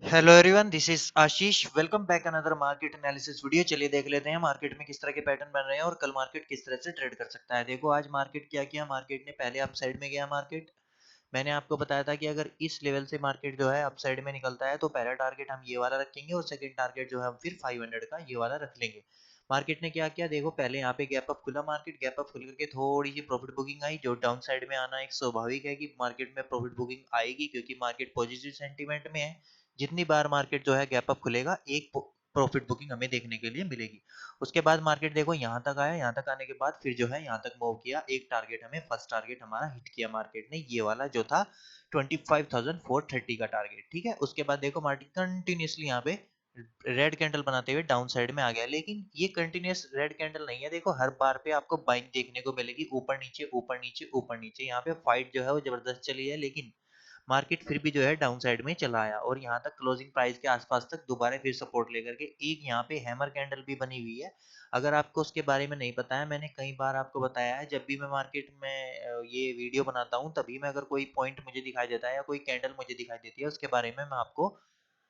Hello everyone, this is Ashish. Welcome back another market analysis video. चलिए देख लेते हैं मार्केट में किस तरह के पैटर्न बन रहे हैं और कल मार्केट किस तरह से ट्रेड कर सकता है। देखो आज मार्केट क्या किया, मार्केट ने पहले अप साइड में गया। मार्केट मैंने आपको बताया था कि अगर इस लेवल से मार्केट जो है अप साइड में निकलता है तो पहला टारगेट हम ये वाला रखेंगे और सेकंड टारगेट जो है हम फिर 500 का ये वाला रख लेंगे। मार्केट ने क्या किया, देखो पहले यहाँ पे गैप अप खुला, मार्केट गैप अप खुल करके थोड़ी सी प्रॉफिट बुकिंग आई। जो डाउन साइड में आना एक स्वाभाविक है कि मार्केट में प्रॉफिट बुकिंग आएगी, क्योंकि मार्केट पॉजिटिव सेंटीमेंट में है। जितनी बार मार्केट जो है गैप अप खुलेगा एक प्रॉफिट बुकिंग हमें देखने के लिए मिलेगी। उसके बाद मार्केट देखो यहाँ तक आया, यहाँ तक आने के बाद फिर जो है यहाँ तक मूव किया। एक टारगेट हमें फर्स्ट टारगेट हमारा हिट किया मार्केट ने, ये वाला जो था 25,430 का टारगेट। ठीक है, उसके बाद देखो मार्केट कंटिन्यूसली यहाँ पे रेड कैंडल बनाते हुए डाउन साइड में आ गया। लेकिन ये कंटिन्यूस रेड कैंडल नहीं है, देखो हर बार पे आपको बाइंग देखने को मिलेगी, ऊपर नीचे ऊपर नीचे ऊपर नीचे। यहाँ पे फाइट जो है वो जबरदस्त चली है, लेकिन मार्केट फिर भी जो है डाउन साइड में चला आया और यहाँ तक क्लोजिंग प्राइस के आसपास तक दोबारा फिर सपोर्ट लेकर के एक यहाँ पे हैमर कैंडल भी बनी हुई है। अगर आपको उसके बारे में नहीं पता है, मैंने कई बार आपको बताया है, जब भी मैं मार्केट में ये वीडियो बनाता हूँ तभी मैं अगर कोई पॉइंट मुझे दिखाई देता है या कोई कैंडल मुझे दिखाई देती है उसके बारे में मैं आपको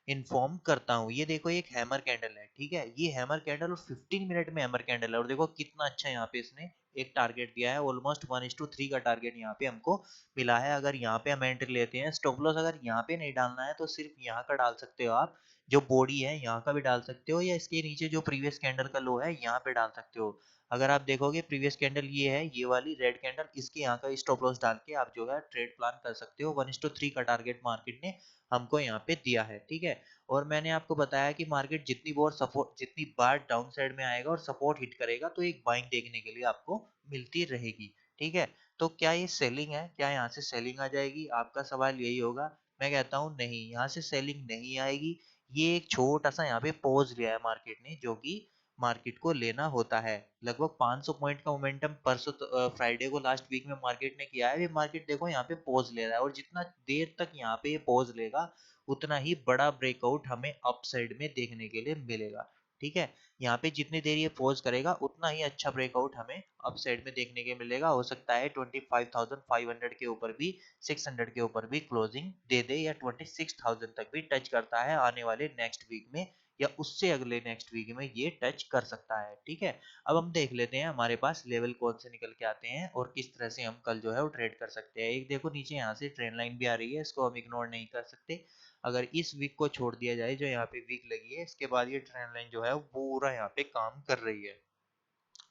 इन्फॉर्म करता हूँ। ये देखो एक हैमर कैंडल है, ठीक है, ये हैमर कैंडल और 15 मिनट में हैमर कैंडल है और देखो कितना अच्छा यहाँ पे इसने एक टारगेट दिया है। ऑलमोस्ट 1:3 का टारगेट यहाँ पे हमको मिला है। अगर यहाँ पे हम एंट्री लेते हैं, स्टॉप लॉस अगर यहाँ पे नहीं डालना है तो सिर्फ यहाँ का डाल सकते हो आप, जो बॉडी है यहाँ का भी डाल सकते हो, या इसके नीचे जो प्रीवियस कैंडल का लो है यहाँ पे डाल सकते हो। अगर आप देखोगे प्रीवियस कैंडल ये है, ये वाली रेड कैंडल, इसके यहाँ का स्टॉप लॉस डाल के आप जो है ट्रेड प्लान कर सकते हो। 1:3 का टारगेट मार्केट ने हमको यहाँ पे दिया है, ठीक है। और मैंने आपको बताया कि मार्केट जितनी बार डाउन साइड में आएगा और सपोर्ट हिट करेगा तो एक बाइंग देखने के लिए आपको मिलती रहेगी, ठीक है। तो क्या ये सेलिंग है, क्या यहाँ से सेलिंग आ जाएगी, आपका सवाल यही होगा। मैं कहता हूँ नहीं, यहाँ से सेलिंग नहीं आएगी। ये एक छोटा सा यहाँ पे पॉज लिया है मार्केट ने, जो कि मार्केट को लेना होता है। लगभग 500 पॉइंट का मोमेंटम परसों फ्राइडे को लास्ट वीक में मार्केट ने किया है। ये मार्केट देखो यहाँ पे पॉज ले रहा है और जितना देर तक यहाँ पे ये पॉज लेगा उतना ही बड़ा ब्रेकआउट हमें अपसाइड में देखने के लिए मिलेगा, ठीक है। यहाँ पे जितनी देर ये पॉज करेगा उतना ही अच्छा ब्रेकआउट हमें अपसाइड में देखने के मिलेगा। हो सकता है 25,500 के ऊपर भी, 600 के ऊपर भी क्लोजिंग दे दे, या 26,000 तक भी टच करता है आने वाले नेक्स्ट वीक में, या उससे अगले नेक्स्ट वीक में ये टच कर सकता है, ठीक है। अब हम देख लेते हैं हमारे पास लेवल कौन से निकल के आते हैं और किस तरह से हम कल जो है वो ट्रेड कर सकते हैं। एक देखो नीचे यहाँ से ट्रेंड लाइन भी आ रही है, इसको हम इग्नोर नहीं कर सकते। अगर इस वीक को छोड़ दिया जाए, जो यहाँ पे वीक लगी है, इसके बाद ये ट्रेंड लाइन जो है वो पूरा यहाँ पे काम कर रही है।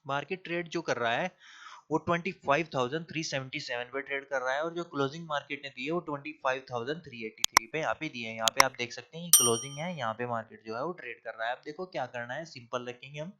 मार्केट ट्रेड जो कर रहा है वो 25,377 पे ट्रेड कर रहा है और जो क्लोजिंग मार्केट ने दी है वो 25,383 पे यहाँ पे दी है। यहाँ पे आप देख सकते हैं ये क्लोजिंग है, यहाँ पे मार्केट जो है वो ट्रेड कर रहा है। अब देखो क्या करना है, सिंपल रखेंगे हम।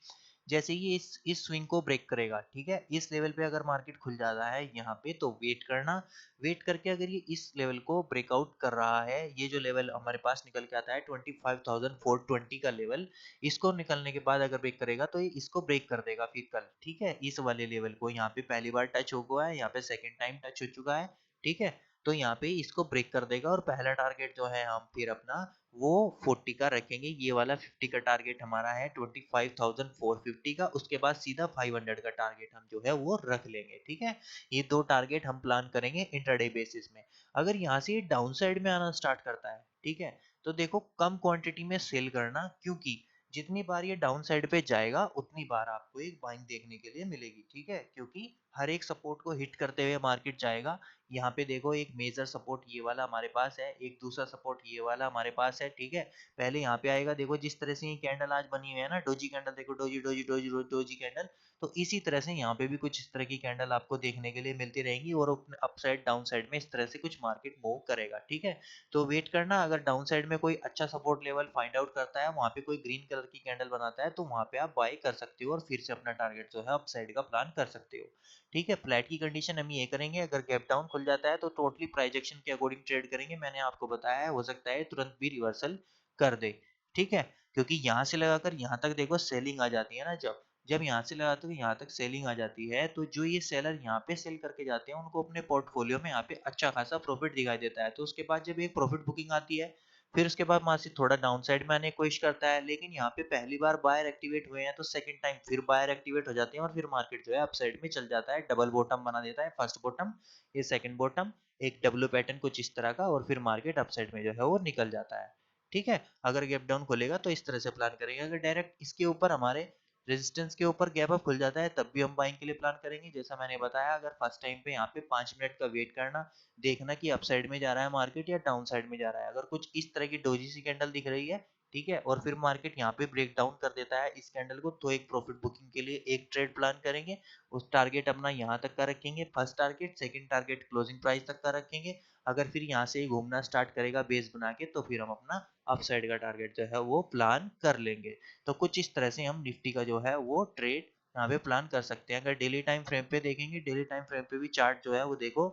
जैसे ये इस स्विंग को ब्रेक करेगा, ठीक है, इस लेवल पे अगर मार्केट खुल जाता है यहाँ पे तो वेट करना। वेट करके अगर ये इस लेवल को ब्रेकआउट कर रहा है, ये जो लेवल हमारे पास निकल के आता है 25,420 का लेवल, इसको निकलने के बाद अगर ब्रेक करेगा तो ये इसको ब्रेक कर देगा फिर कल, ठीक है। इस वाले लेवल को यहाँ पे पहली बार टच हो गया है, यहाँ पे सेकंड टाइम टच हो चुका है, ठीक है। तो यहाँ पे इसको ब्रेक कर देगा और पहला टारगेट जो है हम फिर अपना वो 40 का रखेंगे। ये वाला 50 का टारगेट हमारा है 25,450 का। उसके बाद सीधा 500 का टारगेट हम जो है वो रख लेंगे, ठीक है। ये दो टारगेट हम प्लान करेंगे इंटरडे बेसिस में। अगर यहाँ से ये डाउन साइड में आना स्टार्ट करता है, ठीक है, तो देखो कम क्वांटिटी में सेल करना, क्योंकि जितनी बार ये डाउन साइड पे जाएगा उतनी बार आपको एक बाइंग देखने के लिए मिलेगी, ठीक है। क्योंकि हर एक सपोर्ट को हिट करते हुए मार्केट जाएगा। यहाँ पे देखो एक मेजर सपोर्ट ये वाला हमारे पास है, एक दूसरा सपोर्ट ये वाला हमारे पास है, ठीक है। पहले यहाँ पे आएगा, देखो जिस तरह से ये कैंडल आज बनी हुई है ना, डोजी कैंडल, देखो doji doji doji doji candle. तो इसी तरह से यहाँ पे भी कुछ इस तरह की कैंडल आपको देखने के लिए मिलती रहेंगी और अप साइड डाउन साइड में इस तरह से कुछ मार्केट मूव करेगा, ठीक है। तो वेट करना, अगर डाउन साइड में कोई अच्छा सपोर्ट लेवल फाइंड आउट करता है, वहां पे कोई ग्रीन कलर की कैंडल बनाता है, तो वहां पे आप बाय कर सकते हो और फिर से अपना टारगेट जो है अप साइड का प्लान कर सकते हो, ठीक है। फ्लैट की कंडीशन हम ये करेंगे, अगर गैप डाउन खुल जाता है तो टोटली प्राइजेक्शन के अकॉर्डिंग ट्रेड करेंगे। मैंने आपको बताया है, हो सकता है तुरंत भी रिवर्सल कर दे, ठीक है। क्योंकि यहाँ से लगाकर यहाँ तक देखो सेलिंग आ जाती है ना, जब जब यहाँ से लगाते हो यहाँ तक सेलिंग आ जाती है, तो जो ये सेलर यहाँ पे सेल करके जाते हैं उनको अपने पोर्टफोलियो में यहाँ पे अच्छा खासा प्रॉफिट दिखाई देता है। तो उसके बाद जब एक प्रॉफिट बुकिंग आती है, फिर उसके बाद मार्केट थोड़ा डाउन साइड में आने की कोशिश करता है, लेकिन यहाँ पे पहली बार बायर एक्टिवेट हुए हैं तो सेकंड टाइम फिर बायर एक्टिवेट हो जाते हैं और फिर मार्केट जो है अप साइड में चल जाता है, डबल बॉटम बना देता है। फर्स्ट बॉटम, ये सेकंड बॉटम, एक डब्ल्यू पैटर्न कुछ इस तरह का, और फिर मार्केट अप साइड में जो है वो निकल जाता है, ठीक है। अगर गैप डाउन खुलेगा तो इस तरह से प्लान करेंगे। अगर डायरेक्ट इसके ऊपर हमारे रेजिस्टेंस के ऊपर गैप अप खुल जाता है तब भी हम बाइंग के लिए प्लान करेंगे। जैसा मैंने बताया, अगर फर्स्ट टाइम पे यहाँ पे 5 मिनट का वेट करना, देखना कि अप साइड में जा रहा है मार्केट या डाउन साइड में जा रहा है। अगर कुछ इस तरह की डोजी सी कैंडल दिख रही है, ठीक है, और फिर मार्केट यहाँ पे ब्रेक डाउन कर देता है इस कैंडल को, तो एक प्रॉफिट बुकिंग के लिए एक ट्रेड प्लान करेंगे। उस टारगेट अपना यहाँ तक का रखेंगे, first target, second target closing price तक का रखेंगे। अगर फिर यहाँ से ही घूमना स्टार्ट करेगा बेस बना के, तो फिर हम अपना अपसाइड का टारगेट जो है वो प्लान कर लेंगे। तो कुछ इस तरह से हम निफ्टी का जो है वो ट्रेड यहाँ पे प्लान कर सकते हैं। अगर डेली टाइम फ्रेम पे देखेंगे, डेली टाइम फ्रेम पे भी चार्ट जो है वो देखो,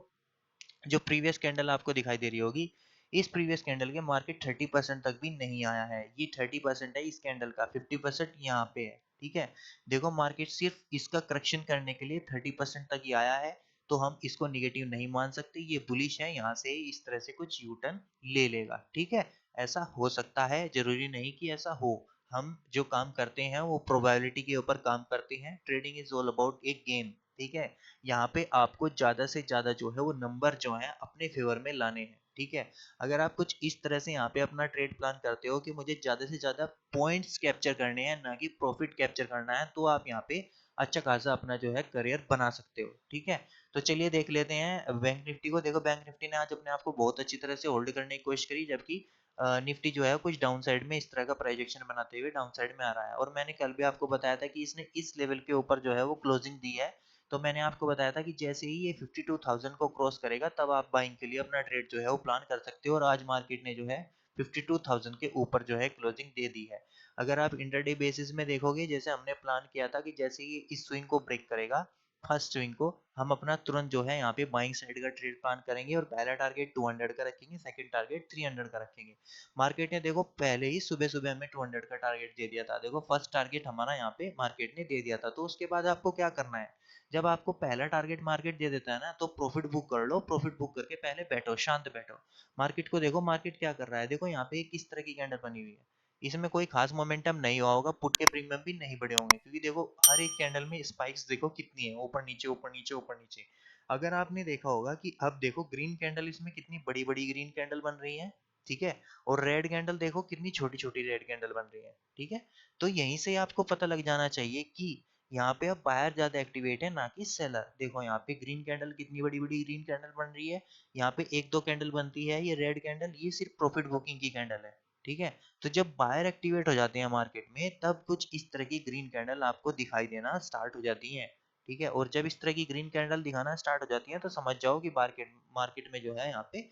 जो प्रीवियस कैंडल आपको दिखाई दे रही होगी, इस प्रीवियस कैंडल के मार्केट 30% तक भी नहीं आया है। ये 30% है इस कैंडल का, 50% यहाँ पे है। ठीक है, देखो मार्केट सिर्फ इसका करेक्शन करने के लिए 30% तक ही आया है, तो हम इसको निगेटिव नहीं मान सकते। ये बुलिश है, यहाँ से इस तरह से कुछ यू टर्न ले लेगा। ठीक है, ऐसा हो सकता है, जरूरी नहीं कि ऐसा हो। हम जो काम करते हैं वो प्रोबेबिलिटी के ऊपर काम करते हैं। Trading is all about A game. ठीक है, यहाँ पे आपको ज्यादा से ज्यादा जो है वो नंबर जो है अपने फेवर में लाने हैं। ठीक है, अगर आप कुछ इस तरह से यहाँ पे अपना ट्रेड प्लान करते हो कि मुझे ज्यादा से ज्यादा पॉइंट्स कैप्चर करने हैं, ना कि प्रॉफिट कैप्चर करना है, तो आप यहाँ पे अच्छा खासा अपना जो है करियर बना सकते हो। ठीक है, तो चलिए देख लेते हैं बैंक निफ्टी को। देखो बैंक निफ्टी ने आज अपने आप को बहुत अच्छी तरह से होल्ड करने की कोशिश करी, जबकि निफ्टी जो है कुछ डाउन साइड में इस तरह का प्रोजेक्शन बनाते हुए डाउन साइड में आ रहा है। और मैंने कल भी आपको बताया था कि इसने इस लेवल के ऊपर जो है वो क्लोजिंग दी है। तो मैंने आपको बताया था कि जैसे ही ये 52,000 को क्रॉस करेगा तब आप बाइंग के लिए अपना ट्रेड जो है वो प्लान कर सकते हो। और आज मार्केट ने जो है 52,000 के ऊपर जो है क्लोजिंग दे दी है। अगर आप इंटरडे बेसिस में देखोगे, जैसे हमने प्लान किया था कि जैसे ही इस स्विंग को ब्रेक करेगा, फर्स्ट स्विंग को, हम अपना तुरंत जो है यहाँ पे बाइंग साइड का ट्रेड प्लान करेंगे और पहला टारगेट 200 का रखेंगे, सेकंड टारगेट 300 का रखेंगे। मार्केट ने देखो पहले ही सुबह सुबह हमें 200 का टारगेट दे दिया था। देखो फर्स्ट टारगेट हमारा यहाँ पे मार्केट ने दे दिया था। तो उसके बाद आपको क्या करना है, जब आपको पहला टारगेट मार्केट दे देता है ना, तो प्रॉफिट बुक कर लो। प्रॉफिट बुक करके पहले बैठो, शांत बैठो। मार्केट को देखो, मार्केट क्या कर रहा है। देखो यहाँ पे किस तरह की कैंडल बनी हुई है, इसमें कोई खास मोमेंटम नहीं हुआ होगा, पुट के प्रीमियम भी नहीं बढ़े होंगे, क्योंकि देखो हर एक कैंडल में स्पाइक्स देखो कितनी है, ऊपर नीचे ऊपर नीचे ऊपर नीचे। अगर आपने देखा होगा कि अब देखो ग्रीन कैंडल, इसमें कितनी बड़ी बड़ी ग्रीन कैंडल बन रही है। ठीक है, और रेड कैंडल देखो कितनी छोटी छोटी रेड कैंडल बन रही है। ठीक है, तो यहीं से आपको पता लग जाना चाहिए कि यहाँ पे अब बायर ज्यादा एक्टिवेट है, ना कि सेलर। देखो यहाँ पे ग्रीन कैंडल, कितनी बड़ी बड़ी ग्रीन कैंडल बन रही है। यहाँ पे एक दो कैंडल बनती है, ये रेड कैंडल, ये सिर्फ प्रॉफिट बुकिंग की कैंडल है। ठीक है, तो जब बायर एक्टिवेट हो जाते हैं मार्केट में, तब कुछ इस तरह की ग्रीन कैंडल आपको दिखाई देना स्टार्ट हो जाती हैं। ठीक है, और जब इस तरह की ग्रीन कैंडल दिखाना स्टार्ट हो जाती है, तो समझ जाओ कि मार्केट मार्केट में जो है यहाँ पे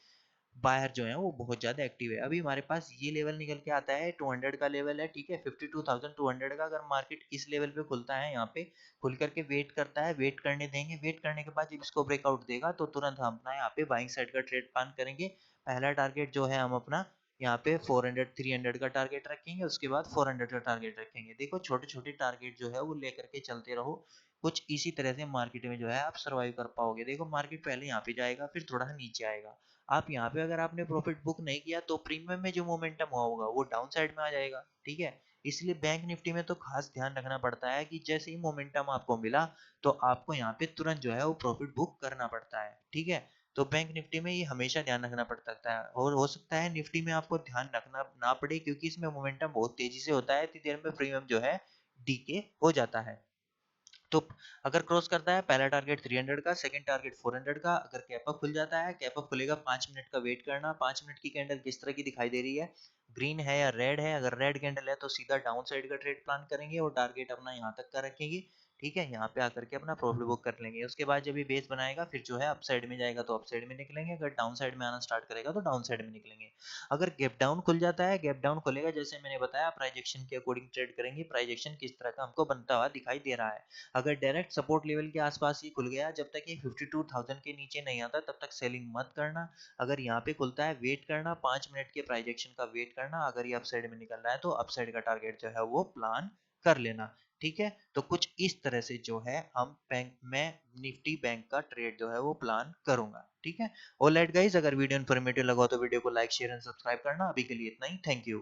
बायर जो है वो बहुत ज्यादा एक्टिव है। अभी हमारे पास ये लेवल निकल के आता है 200 का लेवल है। ठीक है, 52,200 का। अगर मार्केट इस लेवल पे खुलता है, यहाँ पे खुल करके वेट करता है, वेट करने देंगे। वेट करने के बाद जब इसको ब्रेकआउट देगा, तो तुरंत हम अपना यहाँ पे बाइंग साइड का ट्रेड प्लान करेंगे। पहला टारगेट जो है हम अपना यहाँ पे 400 300 का टारगेट रखेंगे, उसके बाद 400 का टारगेट रखेंगे। देखो छोटे छोटे टारगेट जो है वो लेकर के चलते रहो। कुछ इसी तरह से मार्केट में जो है आप सर्वाइव कर पाओगे। देखो मार्केट पहले यहाँ पे जाएगा, फिर थोड़ा सा नीचे आएगा। आप यहाँ पे अगर आपने प्रॉफिट बुक नहीं किया, तो प्रीमियम में जो मोमेंटम हुआ होगा वो डाउन साइड में आ जाएगा। ठीक है, इसलिए बैंक निफ्टी में तो खास ध्यान रखना पड़ता है कि जैसे ही मोमेंटम आपको मिला, तो आपको यहाँ पे तुरंत जो है वो प्रॉफिट बुक करना पड़ता है। ठीक है, तो बैंक निफ्टी में ये हमेशा ध्यान रखना पड़ता है। और हो सकता है निफ्टी में आपको ध्यान रखना ना पड़े, क्योंकि इसमें मोमेंटम बहुत तेजी से होता है, इतनी देर में प्रीमियम जो है डीके हो जाता है। तो अगर क्रॉस करता है पहला टारगेट 300 का, सेकंड टारगेट 400 का। अगर कैप अप खुल जाता है, कैप अप खुलेगा, 5 मिनट का वेट करना। 5 मिनट की कैंडल किस तरह की दिखाई दे रही है, ग्रीन है या रेड है। अगर रेड कैंडल है तो सीधा डाउन साइड का ट्रेड प्लान करेंगे और टारगेट अपना यहाँ तक का रखेंगे। ठीक है, यहाँ पे आकर के अपना प्रॉफिट बुक कर लेंगे। उसके बाद जब ये बेस बनाएगा, फिर जो है अप साइड में जाएगा तो अप साइड में निकलेंगे, अगर डाउन साइड में आना स्टार्ट करेगा तो डाउन साइड में निकलेंगे। अगर गैप डाउन खुल जाता है, गैप डाउन खुलेगा, जैसे मैंने बताया प्राइस एक्शन के अकॉर्डिंग ट्रेड करेंगे। प्राइस एक्शन किस तरह का हमको बनता हुआ दिखाई दे रहा है। अगर डायरेक्ट सपोर्ट लेवल के आसपास ही खुल गया, जब तक ये 52,000 के नीचे नहीं आता तब तक सेलिंग मत करना। अगर यहाँ पे खुलता है, वेट करना, 5 मिनट के प्राइस एक्शन का वेट करना। अगर ये अपसाइड में निकल रहा है, तो अपसाइड का टारगेट जो है वो प्लान कर लेना। ठीक है, तो कुछ इस तरह से जो है हम बैंक में निफ्टी बैंक का ट्रेड जो है वो प्लान करूंगा। ठीक है, ऑलराइट गाइस, अगर वीडियो इन्फॉर्मेटिव लगा हो तो वीडियो को लाइक शेयर एंड सब्सक्राइब करना। अभी के लिए इतना ही, थैंक यू।